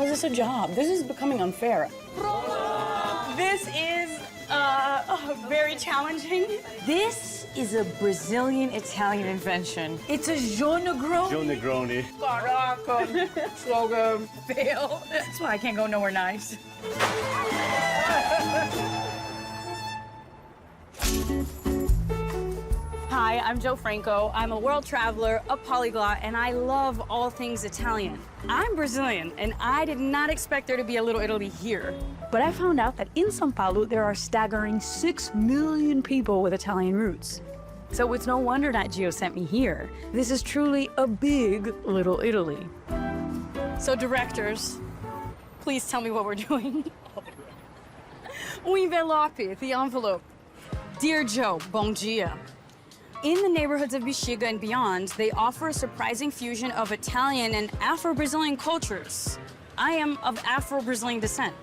How is this a job? This is becoming unfair. This is very challenging. This is a Brazilian-Italian invention. It's a Joe Negroni. Joe Negroni. Caraca, so good. Fail. That's why I can't go nowhere nice. Hi, I'm Joe Franco. I'm a world traveler, a polyglot, and I love all things Italian. I'm Brazilian, and I did not expect there to be a Little Italy here. But I found out that in São Paulo, there are staggering 6 million people with Italian roots. So it's no wonder Nat Geo sent me here. This is truly a big Little Italy. So directors, please tell me what we're doing. O envelope, the envelope. Dear Joe, bom dia. In the neighborhoods of Bexiga and beyond, they offer a surprising fusion of Italian and Afro-Brazilian cultures. I am of Afro-Brazilian descent.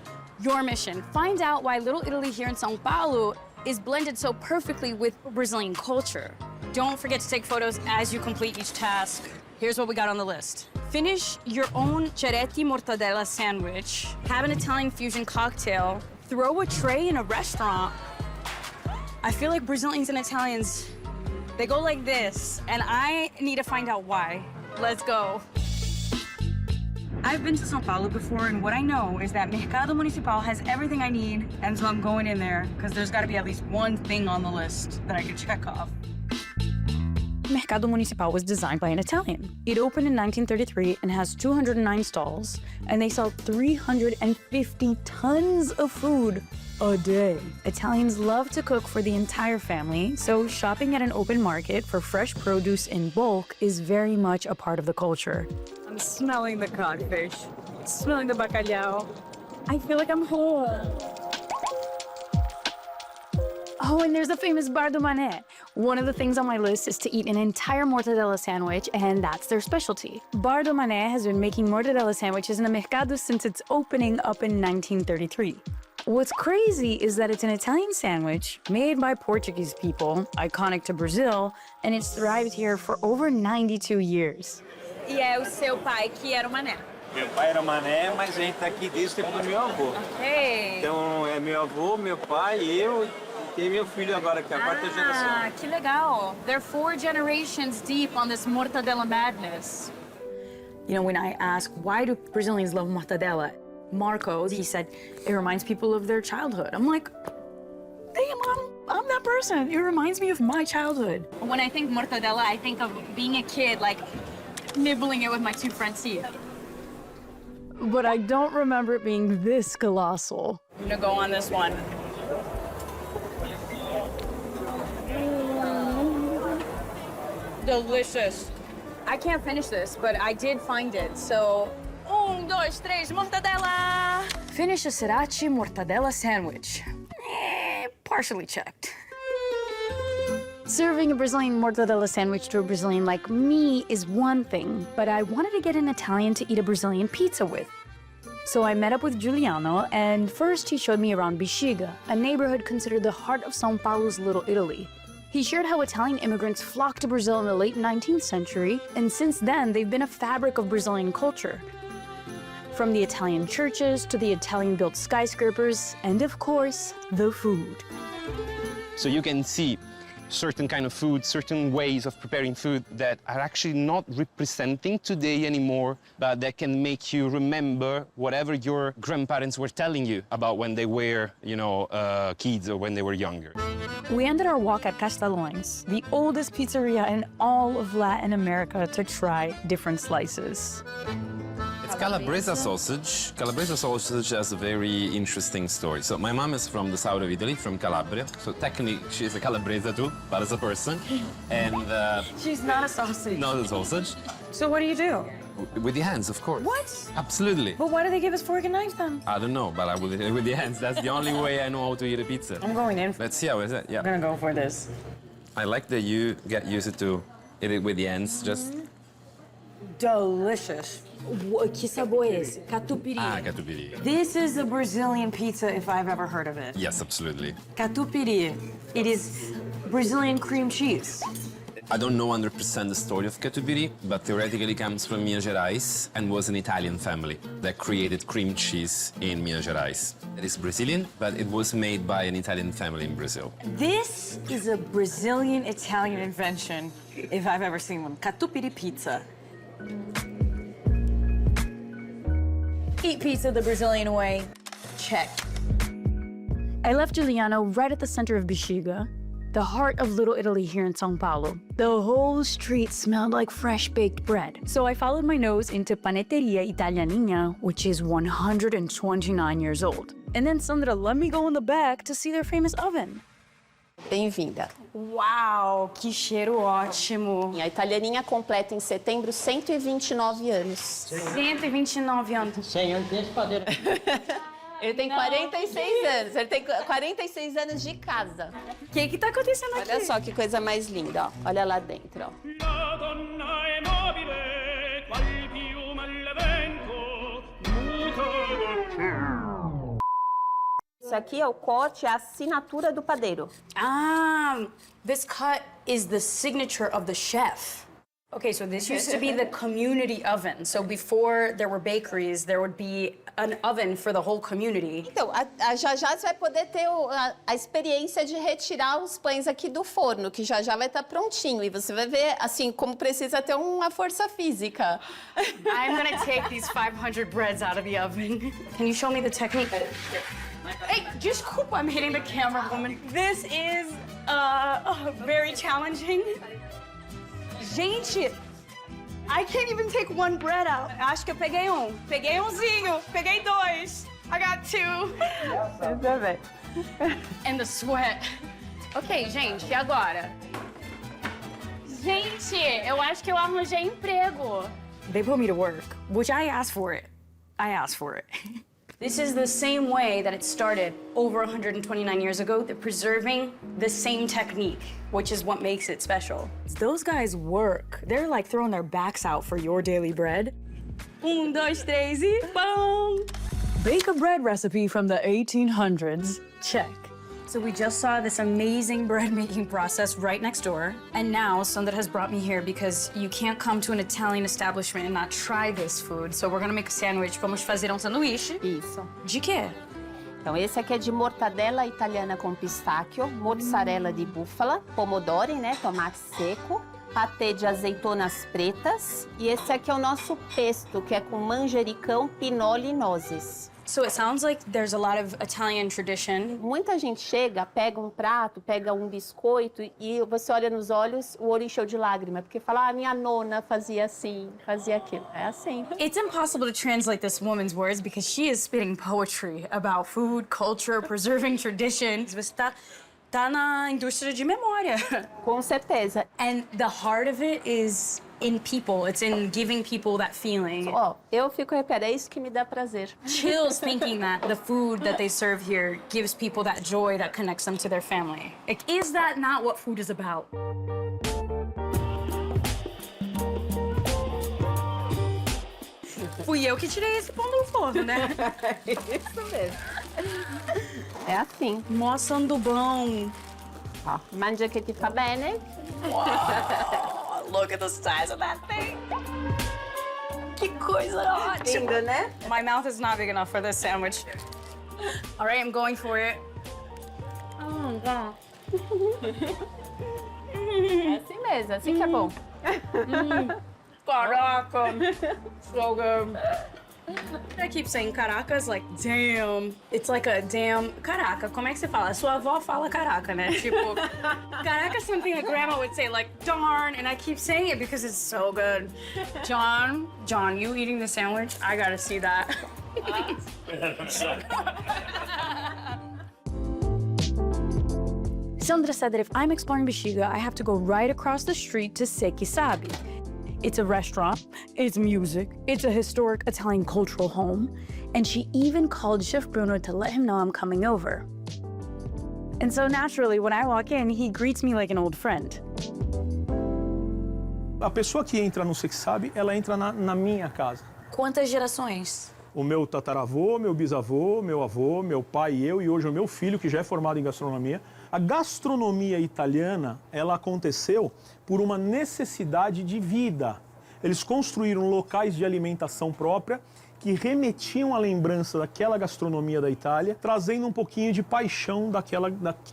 Your mission, find out why Little Italy here in São Paulo is blended so perfectly with Brazilian culture. Don't forget to take photos as you complete each task. Here's what we got on the list. Finish your own Ceretti mortadella sandwich, have an Italian fusion cocktail, throw a tray in a restaurant. I feel like Brazilians and Italians, they go like this, and I need to find out why. Let's go. I've been to São Paulo before, and what I know is that Mercado Municipal has everything I need, and so I'm going in there, because there's got to be at least one thing on the list that I could check off. Mercado Municipal was designed by an Italian. It opened in 1933 and has 209 stalls, and they sell 350 tons of food a day. Italians love to cook for the entire family, so shopping at an open market for fresh produce in bulk is very much a part of the culture. I'm smelling the codfish, smelling the bacalhau. I feel like I'm home. Oh, and there's the famous Bar do Mané. One of the things on my list is to eat an entire mortadella sandwich, and that's their specialty. Bar do Mané has been making mortadella sandwiches in the Mercado since its opening up in 1933. What's crazy is that it's an Italian sandwich made by Portuguese people, iconic to Brazil, and it's thrived here for over 92 years. E é o seu pai que era o Mané. Meu pai era Mané, mas a gente tá aqui desde o tempo do meu avô. Hey. Então é meu avô, meu pai, eu e meu filho agora, que é a quarta geração. Ah, que legal. They're 4 generations deep on this mortadella madness. You know, when I ask, why do Brazilians love mortadella? Marco, he said, it reminds people of their childhood. I'm like, damn, I'm that person. It reminds me of my childhood. When I think mortadella, I think of being a kid, like nibbling it with my 2 front teeth. But I don't remember it being this colossal. I'm gonna go on this one. Delicious. I can't finish this, but I did find it, so 1, 2, 3, mortadella! Finish a sriracha mortadella sandwich. Partially checked. Serving a Brazilian mortadella sandwich to a Brazilian like me is one thing, but I wanted to get an Italian to eat a Brazilian pizza with. So I met up with Giuliano, and first he showed me around Bexiga, a neighborhood considered the heart of São Paulo's Little Italy. He shared how Italian immigrants flocked to Brazil in the late 19th century, and since then they've been a fabric of Brazilian culture. From the Italian churches to the Italian-built skyscrapers, and of course, the food. So you can see certain kind of food, certain ways of preparing food that are actually not representing today anymore, but that can make you remember whatever your grandparents were telling you about when they were, kids or when they were younger. We ended our walk at Castelões, the oldest pizzeria in all of Latin America, to try different slices. It's Calabresa sausage. Calabresa sausage has a very interesting story. So my mom is from the south of Italy, from Calabria. So technically, she's a Calabresa too, but as a person. And She's not a sausage. not a sausage. So what do you do? With the hands, of course. What? Absolutely. But why do they give us fork and knife then? I don't know, but I will eat it with the hands. That's the only way I know how to eat a pizza. I'm going in. Let's see how is it. Yeah. I'm gonna go for this. I like that you get used to eat it with the hands. Just Delicious. Que sabor é esse? Catupiry. catupiry. This is a Brazilian pizza if I've ever heard of it. Yes, absolutely. Catupiry. It is Brazilian cream cheese. I don't know 100% the story of catupiry, but theoretically comes from Minas Gerais and was an Italian family that created cream cheese in Minas Gerais. It is Brazilian, but it was made by an Italian family in Brazil. This is a Brazilian-Italian invention, if I've ever seen one. Catupiry pizza. Eat pizza the Brazilian way. Check. I left Giuliano right at the center of Bexiga, the heart of Little Italy here in São Paulo. The whole street smelled like fresh-baked bread. So I followed my nose into Panetteria Italianina, which is 129 years old. And then Sandra let me go in the back to see their famous oven. Bem-vinda. Uau, que cheiro ótimo. A Italianinha completa em setembro 129 anos. 129 anos. Senhor, deixa padeiro. Ele tem 46 anos. Ele tem 46 anos de casa. O que tá acontecendo aqui? Olha só que coisa mais linda, ó. Olha lá dentro, ó. La donna è mobile, qual piuma al vento, muta. Isso aqui é o corte, a assinatura do padeiro. Ah, this cut is the signature of the chef. Okay, so this used to be the community oven. So before there were bakeries, there would be an oven for the whole community. Então, já já você vai poder ter a experiência de retirar os pães aqui do forno, que já já vai estar prontinho. E você vai ver, assim, como precisa ter uma força física. I'm gonna take these 500 breads out of the oven. Can you show me the technique? Hey, desculpa, I'm hitting the camera, woman. This is very challenging. Gente, I can't even take one bread out. Acho que eu peguei um. Peguei umzinho. Peguei dois. I got two. And the sweat. Ok, gente, e agora? Gente, eu acho que eu arranjei emprego. They put me to work, which I asked for it. I asked for it. This is the same way that it started over 129 years ago. They're preserving the same technique, which is what makes it special. Those guys work. They're like throwing their backs out for your daily bread. 1, 2, 3 e bam! Bake a bread recipe from the 1800s. Check. So we just saw this amazing bread making process right next door. And now Sandra has brought me here because you can't come to an Italian establishment and not try this food. So we're gonna make a sandwich. Vamos fazer sanduíche. Isso. De quê? Então, esse aqui é de mortadela italiana com pistáquio, mozzarella de búfala, pomodoro, né, tomate seco, patê de azeitonas pretas. E esse aqui é o nosso pesto, que é com manjericão, pinole e nozes. So it sounds like there's a lot of Italian tradition. Muita gente chega, pega um prato, pega um biscoito e você olha nos olhos, o olho encheu de lágrima, porque fala, minha nona fazia assim, fazia aquilo. É assim. It's impossible to translate this woman's words because she is spitting poetry about food, culture, preserving traditions. Você tá na indústria de memória. Com certeza. And the heart of it is in people. It's in giving people that feeling. Ó, eu fico arrepiada, é isso que me dá prazer. Chills thinking that the food that they serve here gives people that joy that connects them to their family. Like, is that not what food is about? Fui eu que tirei esse pão do forno, né? Isso mesmo. É assim. Mó sandubão. Ó, mangia che ti fa bene. Look at the size of that thing. Que coisa ótima. Lindo, né? My mouth is not big enough for this sandwich. All right, I'm going for it. Oh, God. É assim mesmo, assim que é bom. Caraca. So good. I keep saying caracas, like, damn. It's like a damn... Caraca, como é que você fala? Sua avó fala caraca, né? Tipo, caraca is something that grandma would say, like, darn. And I keep saying it because it's so good. John, you eating the sandwich? I gotta see that. Sandra said that if I'm exploring Bexiga, I have to go right across the street to Se Que Sabe. It's a restaurant, it's music, it's a historic Italian cultural home, and she even called Chef Bruno to let him know I'm coming over. And so naturally, when I walk in, he greets me like an old friend. A pessoa que entra no Se Que Sabe, ela entra na minha casa. Quantas gerações? O meu tataravô, meu bisavô, meu avô, meu pai e eu, e hoje o meu filho, que já é formado em gastronomia, A gastronomia italiana, ela aconteceu por uma necessidade de vida. Eles construíram locais de alimentação própria que remetiam à lembrança daquela gastronomia da Itália, trazendo um pouquinho de paixão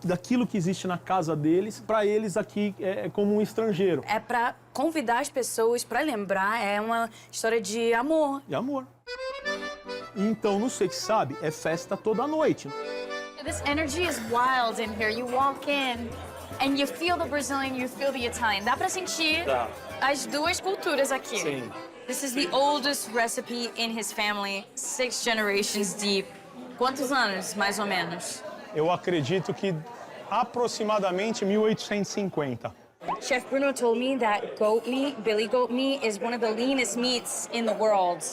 daquilo que existe na casa deles, para eles aqui como um estrangeiro. É para convidar as pessoas para lembrar, é uma história de amor. De amor. Então, não sei se sabe, é festa toda noite. This energy is wild in here. You walk in and you feel the Brazilian, you feel the Italian. Dá pra sentir as duas culturas aqui. Sim. This is the oldest recipe in his family, 6 generations deep. Quantos anos, mais ou menos? Eu acredito que aproximadamente 1850. Chef Bruno told me that goat meat, Billy goat meat, is one of the leanest meats in the world.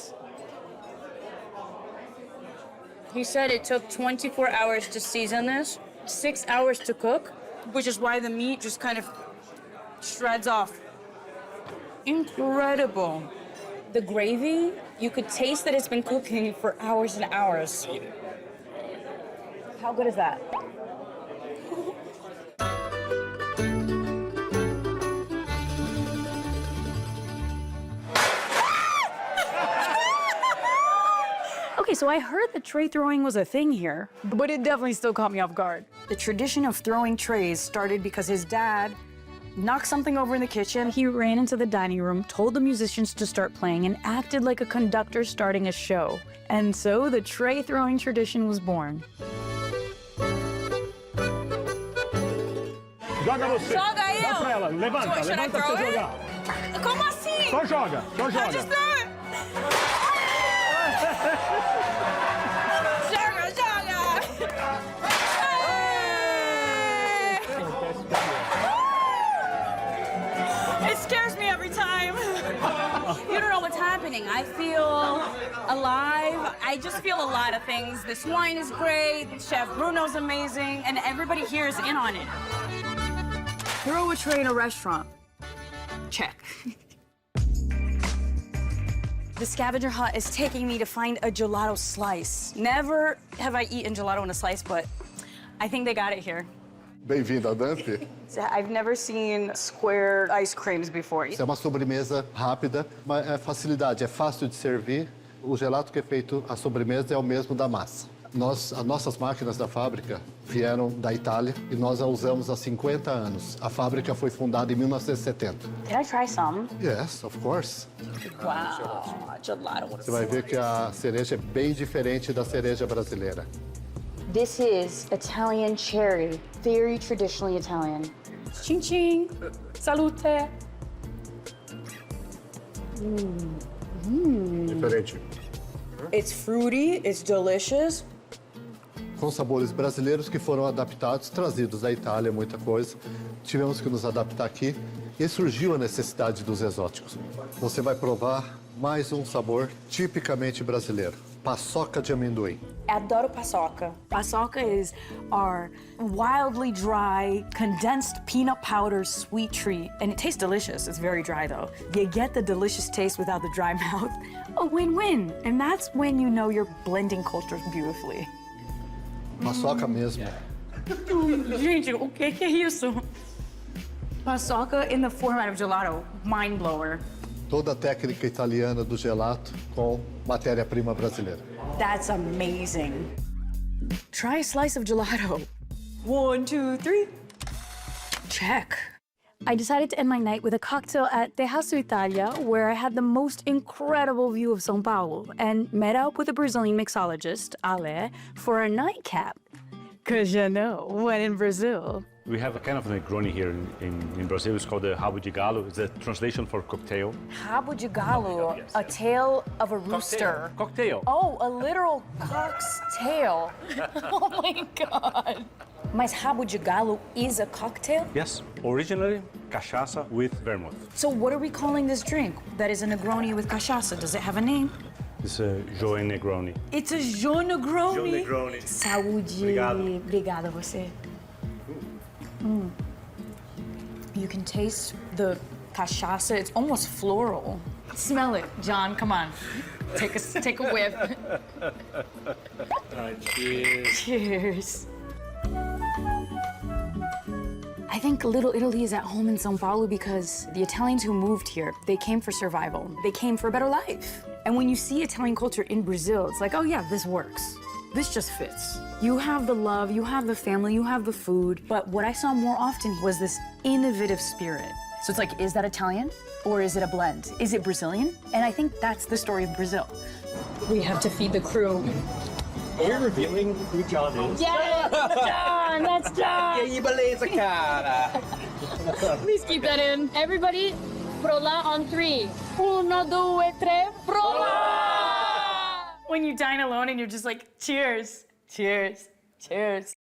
He said it took 24 hours to season this, 6 hours to cook, which is why the meat just kind of shreds off. Incredible. The gravy, you could taste that it's been cooking for hours and hours. How good is that? Okay, so I heard that tray throwing was a thing here, but it definitely still caught me off guard. The tradition of throwing trays started because his dad knocked something over in the kitchen. He ran into the dining room, told the musicians to start playing, and acted like a conductor starting a show. And so the tray throwing tradition was born. Joga você. Joga eu. Dá pra ela. Levanta, Should I levanta pra throw você it? jogar. Como assim? Só joga, só joga. Just throw it. Joga, joga. It scares me every time. You don't know what's happening. I feel alive. I just feel a lot of things. This wine is great, Chef Bruno's amazing, and everybody here is in on it. Throw a tray in a restaurant. Check. The scavenger hunt is taking me to find a gelato slice. Never have I eaten gelato in a slice, but I think they got it here. Bem-vindo ao Dante. I've never seen square ice creams before. Isso é uma sobremesa rápida, mas é facilidade, é fácil de servir. O gelato que é feito, a sobremesa é o mesmo da massa. As nossas máquinas da fábrica vieram da Itália e nós a usamos há 50 anos. A fábrica foi fundada em 1970. Can I try some? Yes, of course. Wow, gelato. Você vai ver que a cereja é bem diferente da cereja brasileira. This is Italian cherry, very traditionally Italian. Ching ching, salute. Diferente. It's fruity, it's delicious. Com sabores brasileiros que foram adaptados, trazidos da Itália, muita coisa. Tivemos que nos adaptar aqui e surgiu a necessidade dos exóticos. Você vai provar mais um sabor tipicamente brasileiro. Paçoca de amendoim. Adoro paçoca. Paçoca is our wildly dry, condensed peanut powder sweet treat. And it tastes delicious. It's very dry, though. You get the delicious taste without the dry mouth. A win-win. And that's when you know you're blending cultures beautifully. Paçoca mesmo. Gente, o que é isso? Paçoca in the format of gelato. Mind blower. Toda a técnica italiana do gelato com matéria-prima brasileira. That's amazing. Try a slice of gelato. 1, 2, 3. Check. I decided to end my night with a cocktail at Terraço Italia, where I had the most incredible view of São Paulo, and met up with a Brazilian mixologist, Ale, for a nightcap. 'Cause you know, when in Brazil. We have a kind of Negroni here in Brazil. It's called the Rabo de Galo. It's a translation for cocktail. Rabo de galo, a tail of a rooster. Cocktail. Oh, a literal cock's tail. Oh my God. Mas rabo de galo is a cocktail? Yes. Originally, cachaça with vermouth. So what are we calling this drink that is a Negroni with cachaça? Does it have a name? It's a Joe Negroni. It's a Joe Negroni. Joe Negroni. Saúde. Obrigado. Obrigada a você. You can taste the cachaça. It's almost floral. Smell it, John. Come on. Take a whiff. All right, cheers. Cheers. think Little Italy is at home in São Paulo because the Italians who moved here, they came for survival. They came for a better life. And when you see Italian culture in Brazil, it's like, oh yeah, this works. This just fits. You have the love, you have the family, you have the food, but what I saw more often was this innovative spirit. So it's like, is that Italian or is it a blend? Is it Brazilian? And I think that's the story of Brazil. We have to feed the crew. Are we revealing who John is? Yeah, that's John, that's John. E aí, beleza, cara? Please keep that in. Everybody, pro lá on 3. 1, 2, 3, pro lá! When you dine alone and you're just like, cheers, cheers, cheers.